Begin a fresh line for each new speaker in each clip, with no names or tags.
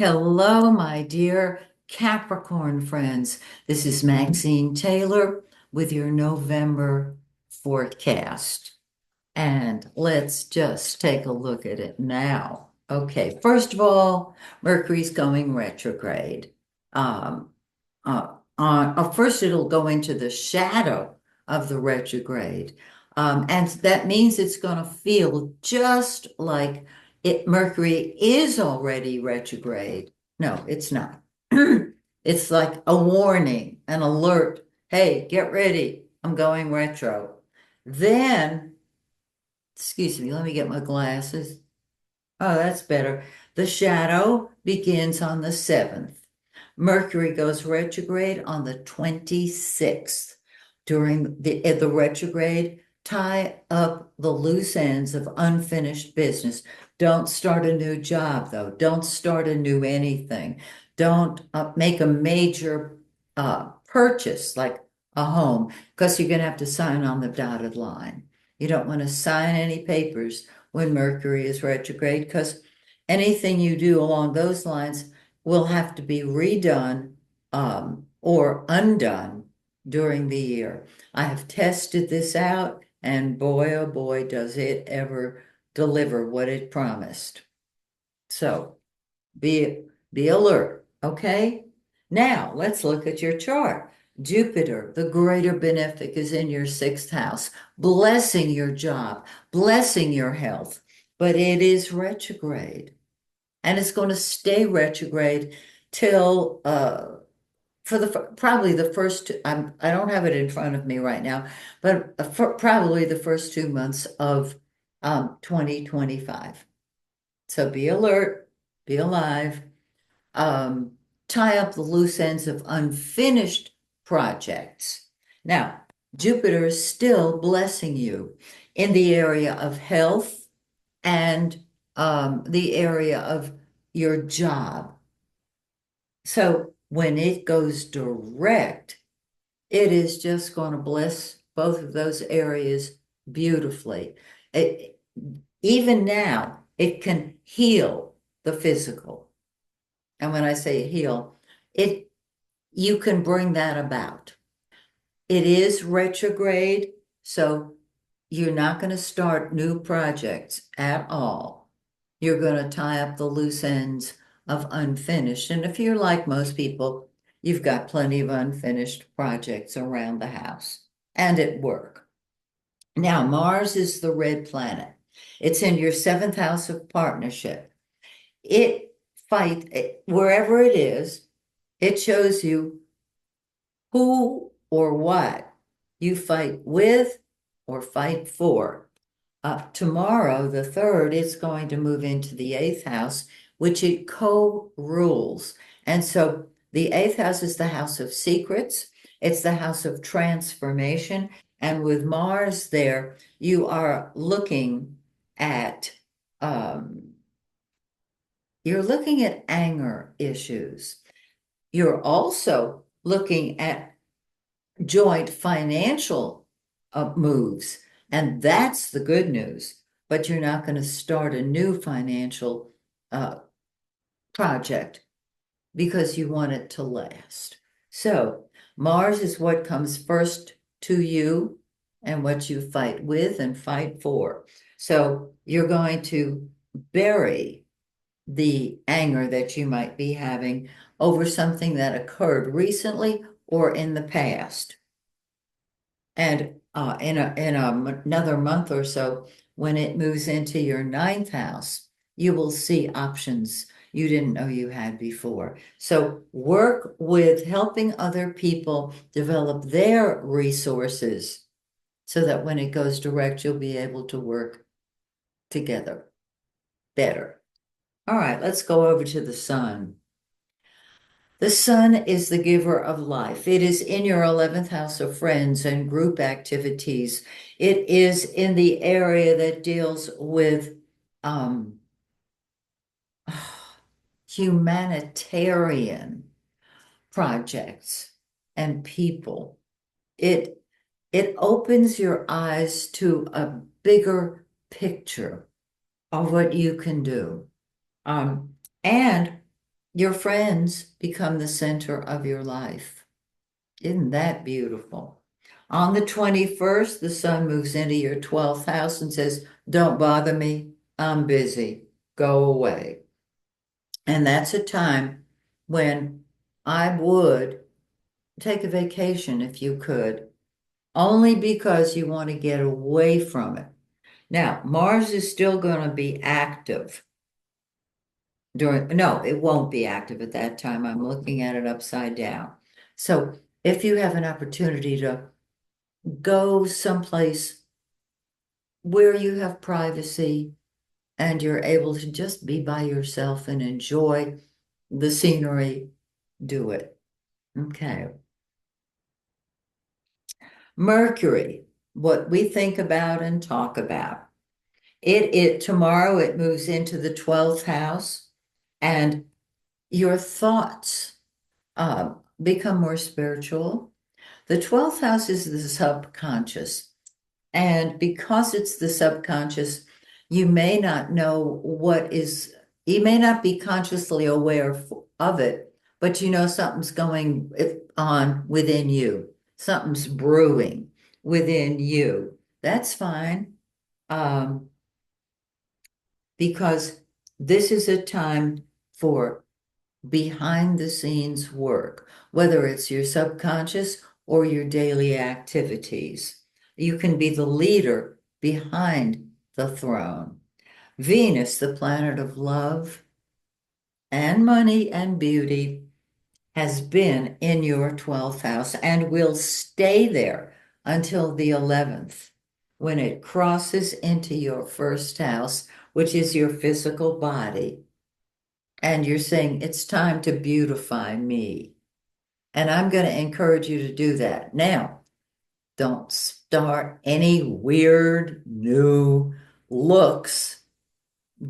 Hello, my dear Capricorn friends. This is Maxine Taylor with your November forecast. And let's just take a look at it now. Okay, first of all, Mercury's going retrograde. Um, First, it'll go into the shadow of the retrograde. And that means it's going to feel just like Mercury is already retrograde. No, it's not. It's like a warning, an alert. Hey, get ready. I'm going retro. Then, excuse me, let me get my glasses. Oh, that's better. The shadow begins on the 7th. Mercury goes retrograde on the 26th. During the retrograde, tie up the loose ends of unfinished business. Don't start a new job, though. Don't start a new anything. Don't make a major purchase like a home because you're going to have to sign on the dotted line. You don't want to sign any papers when Mercury is retrograde because anything you do along those lines will have to be redone or undone during the year. I have tested this out, and boy, oh boy, does it ever deliver what it promised. So be be alert, okay? Now let's look at your chart. Jupiter, the greater benefic, is in your sixth house, blessing your job, blessing your health, but it is retrograde. And it's going to stay retrograde till for probably the first I don't have it in front of me right now, but for probably the first 2 months of 2025. So be alert, be alive, um, tie up the loose ends of unfinished projects. Now, Jupiter is still blessing you in the area of health and the area of your job. So when it goes direct, it is just going to bless both of those areas beautifully. It, even now, it can heal the physical. And when I say heal, it you can bring that about. It is retrograde, so you're not going to start new projects at all. You're going to tie up the loose ends of unfinished. And if you're like most people, you've got plenty of unfinished projects around the house and at work. Now, Mars is the red planet. It's in your seventh house of partnership. It wherever it is, it shows you who or what you fight with or fight for. Tomorrow, the third, it's going to move into the eighth house, which it co-rules. And so the eighth house is the house of secrets. It's the house of transformation. And with Mars there, you are looking at um, you're looking at anger issues. You're also looking at joint financial moves. And that's the good news. But you're not going to start a new financial uh, project because you want it to last. So Mars is what comes first to you and what you fight with and fight for. So you're going to bury the anger that you might be having over something that occurred recently or in the past. And another month or so, when it moves into your ninth house, you will see options you didn't know you had before. So work with helping other people develop their resources so that when it goes direct, you'll be able to work together better. All right, let's go over to the sun. The sun is the giver of life. It is in your 11th house of friends and group activities. It is in the area that deals with um, humanitarian projects and people. It it opens your eyes to a bigger picture of what you can do. And Your friends become the center of your life. Isn't that beautiful? On the 21st, the sun moves into your 12th house and says, don't bother me. I'm busy. Go away. And that's a time when I would take a vacation if you could, only because you want to get away from it. Now, Mars is still going to be active no, it won't be active at that time. I'm looking at it upside down. So if you have an opportunity to go someplace where you have privacy and you're able to just be by yourself and enjoy the scenery, do it. Okay. Mercury, what we think about and talk about. It tomorrow it moves into the 12th house, and your thoughts become more spiritual. The 12th house is the subconscious. And because it's the subconscious, you may not know you may not be consciously aware of it, but you know something's going on within you. Something's brewing within you. That's fine. Um, because this is a time for behind the scenes work, whether it's your subconscious or your daily activities. You can be the leader behind the throne. Venus, the planet of love and money and beauty, has been in your 12th house and will stay there until the 11th when it crosses into your first house, which is your physical body. And you're saying, it's time to beautify me. And I'm going to encourage you to do that. Now, don't start any weird new looks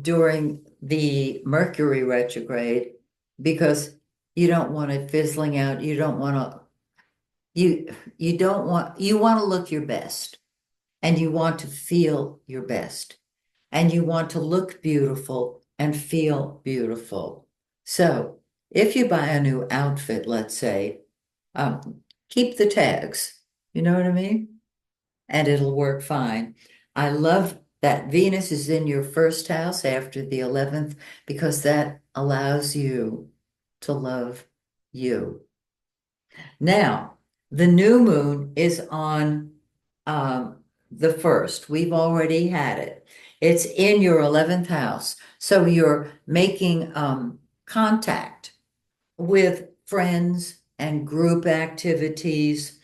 during the Mercury retrograde because you don't want it fizzling out. You don't want to, you don't want, you want to look your best and you want to feel your best and you want to look beautiful and feel beautiful. So if you buy a new outfit, let's say, keep the tags. You know what I mean? And it'll work fine. I love that Venus is in your first house after the 11th because that allows you to love you. Now, the new moon is on the first. We've already had it. It's in your 11th house. So you're making contact with friends and group activities,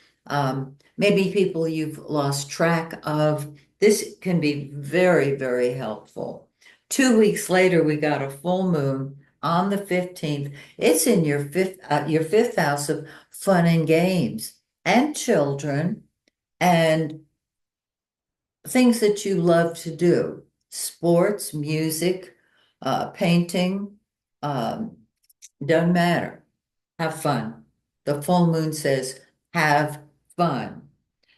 maybe people you've lost track of. This can be very, very helpful. 2 weeks later, we got a full moon on the 15th. It's in your fifth house of fun and games and children and things that you love to do, sports, music, painting, um, doesn't matter. Have fun. The full moon says, have fun.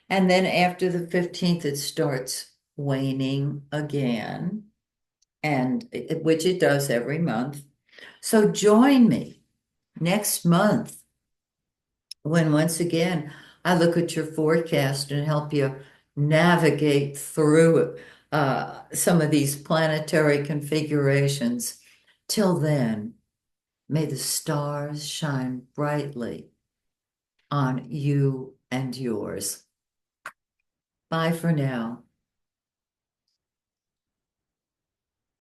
And then after the 15th, it starts waning again, and which it does every month. So join me next month when once again I look at your forecast and help you navigate through some of these planetary configurations. Till then, may the stars shine brightly on you and yours. Bye for now.